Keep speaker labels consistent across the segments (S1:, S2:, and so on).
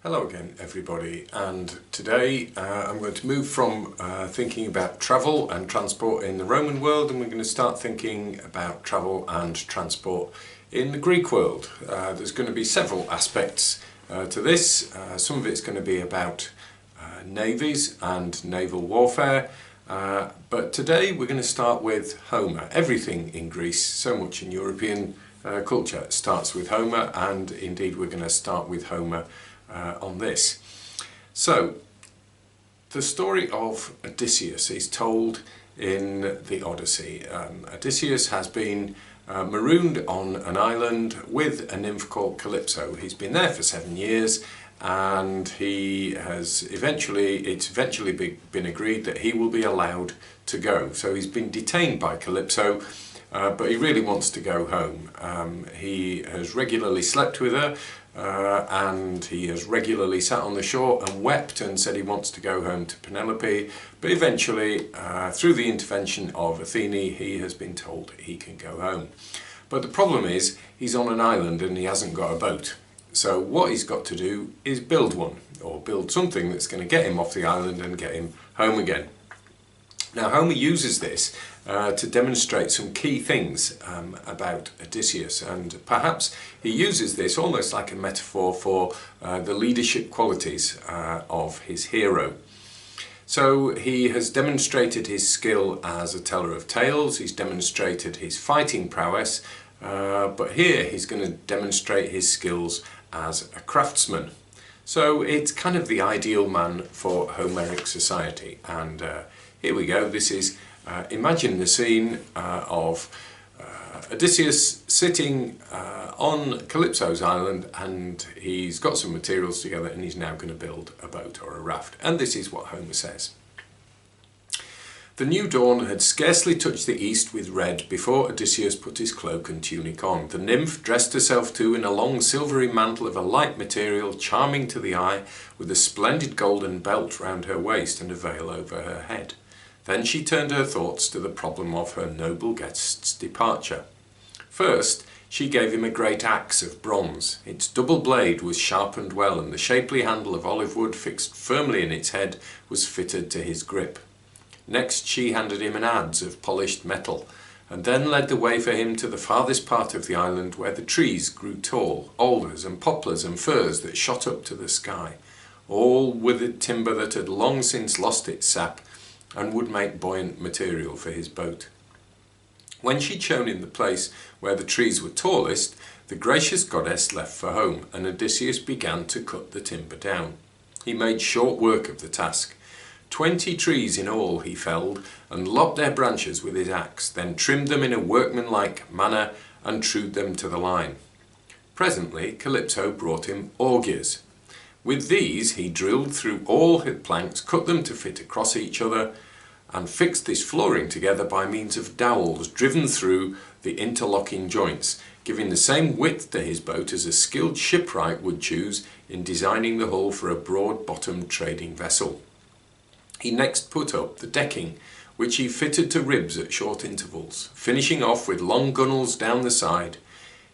S1: Hello again everybody, and today I'm going to move from thinking about travel and transport in the Roman world, and we're going to start thinking about travel and transport in the Greek world. There's going to be several aspects to this. Some of it's going to be about navies and naval warfare, but today we're going to start with Homer. Everything in Greece, so much in European culture, starts with Homer, and indeed we're going to start with Homer on this. So, the story of Odysseus is told in the Odyssey. Odysseus has been marooned on an island with a nymph called Calypso. He's been there for 7 years, and it's eventually been agreed that he will be allowed to go. So he's been detained by Calypso, but he really wants to go home. He has regularly slept with her, and he has regularly sat on the shore and wept and said he wants to go home to Penelope, but eventually, through the intervention of Athene, he has been told he can go home. But the problem is, he's on an island and he hasn't got a boat. So what he's got to do is build one, or build something that's going to get him off the island and get him home again. Now, Homer uses this to demonstrate some key things about Odysseus, and perhaps he uses this almost like a metaphor for the leadership qualities of his hero. So he has demonstrated his skill as a teller of tales, he's demonstrated his fighting prowess, but here he's going to demonstrate his skills as a craftsman. So it's kind of the ideal man for Homeric society, and here we go. This is, imagine the scene of Odysseus sitting on Calypso's island, and he's got some materials together and he's now going to build a boat or a raft. And this is what Homer says. The new dawn had scarcely touched the east with red before Odysseus put his cloak and tunic on. The nymph dressed herself too in a long silvery mantle of a light material, charming to the eye, with a splendid golden belt round her waist and a veil over her head. Then she turned her thoughts to the problem of her noble guest's departure. First, she gave him a great axe of bronze. Its double blade was sharpened well, and the shapely handle of olive wood fixed firmly in its head was fitted to his grip. Next, she handed him an adze of polished metal, and then led the way for him to the farthest part of the island, where the trees grew tall, alders and poplars and firs that shot up to the sky, all withered timber that had long since lost its sap and would make buoyant material for his boat. When she'd shown him the place where the trees were tallest, the gracious goddess left for home, and Odysseus began to cut the timber down. He made short work of the task. 20 trees in all he felled, and lopped their branches with his axe, then trimmed them in a workmanlike manner and trued them to the line. Presently Calypso brought him augers. With these he drilled through all his planks, cut them to fit across each other, and fixed this flooring together by means of dowels driven through the interlocking joints, giving the same width to his boat as a skilled shipwright would choose in designing the hull for a broad-bottomed trading vessel. He next put up the decking, which he fitted to ribs at short intervals, finishing off with long gunwales down the side.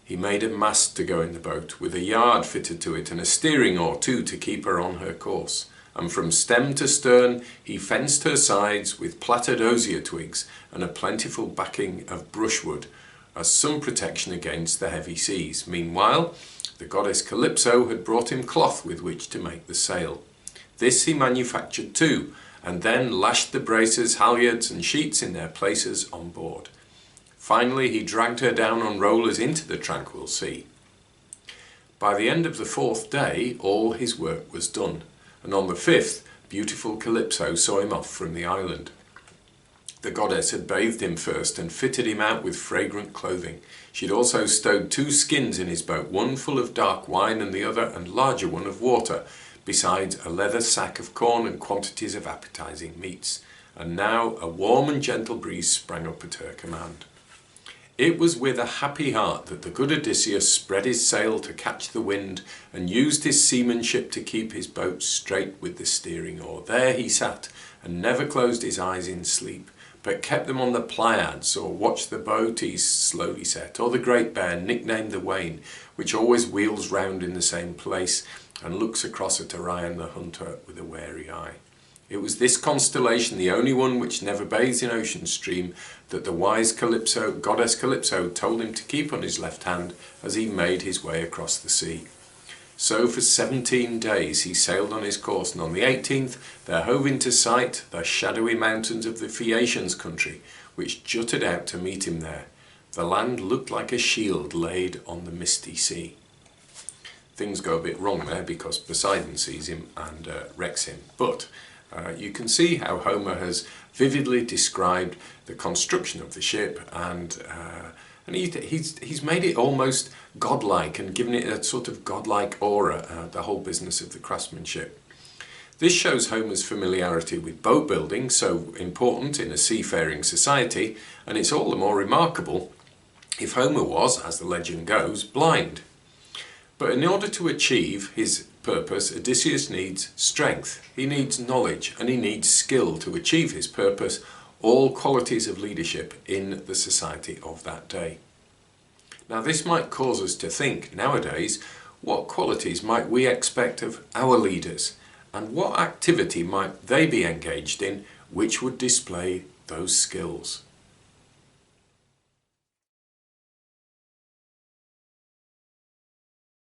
S1: He made a mast to go in the boat, with a yard fitted to it and a steering oar too to keep her on her course. And from stem to stern he fenced her sides with plaited osier twigs and a plentiful backing of brushwood, as some protection against the heavy seas. Meanwhile, the goddess Calypso had brought him cloth with which to make the sail. This he manufactured too, and then lashed the braces, halyards and sheets in their places on board. Finally he dragged her down on rollers into the tranquil sea. By the end of the 4th day all his work was done, and on the 5th beautiful Calypso saw him off from the island. The goddess had bathed him first and fitted him out with fragrant clothing. She had also stowed 2 skins in his boat, one full of dark wine and the other and larger one of water, besides a leather sack of corn and quantities of appetizing meats. And now a warm and gentle breeze sprang up at her command. It was with a happy heart that the good Odysseus spread his sail to catch the wind, and used his seamanship to keep his boat straight with the steering oar. There he sat, and never closed his eyes in sleep, but kept them on the Pleiads, or watched the boat he slowly set, or the Great Bear, nicknamed the Wain, which always wheels round in the same place, and looks across at Orion the hunter with a wary eye. It was this constellation, the only one which never bathes in ocean stream, that the wise goddess Calypso told him to keep on his left hand as he made his way across the sea. So for 17 days he sailed on his course, and on the 18th there hove into sight the shadowy mountains of the Phaeacians' country, which jutted out to meet him there. The land looked like a shield laid on the misty sea. Things go a bit wrong there because Poseidon sees him and wrecks him. But you can see how Homer has vividly described the construction of the ship, and he's made it almost godlike and given it a sort of godlike aura, the whole business of the craftsmanship. This shows Homer's familiarity with boat building, so important in a seafaring society, and it's all the more remarkable if Homer was, as the legend goes, blind. But in order to achieve his purpose, Odysseus needs strength, he needs knowledge, and he needs skill to achieve his purpose, all qualities of leadership in the society of that day. Now this might cause us to think nowadays, what qualities might we expect of our leaders, and what activity might they be engaged in which would display those skills?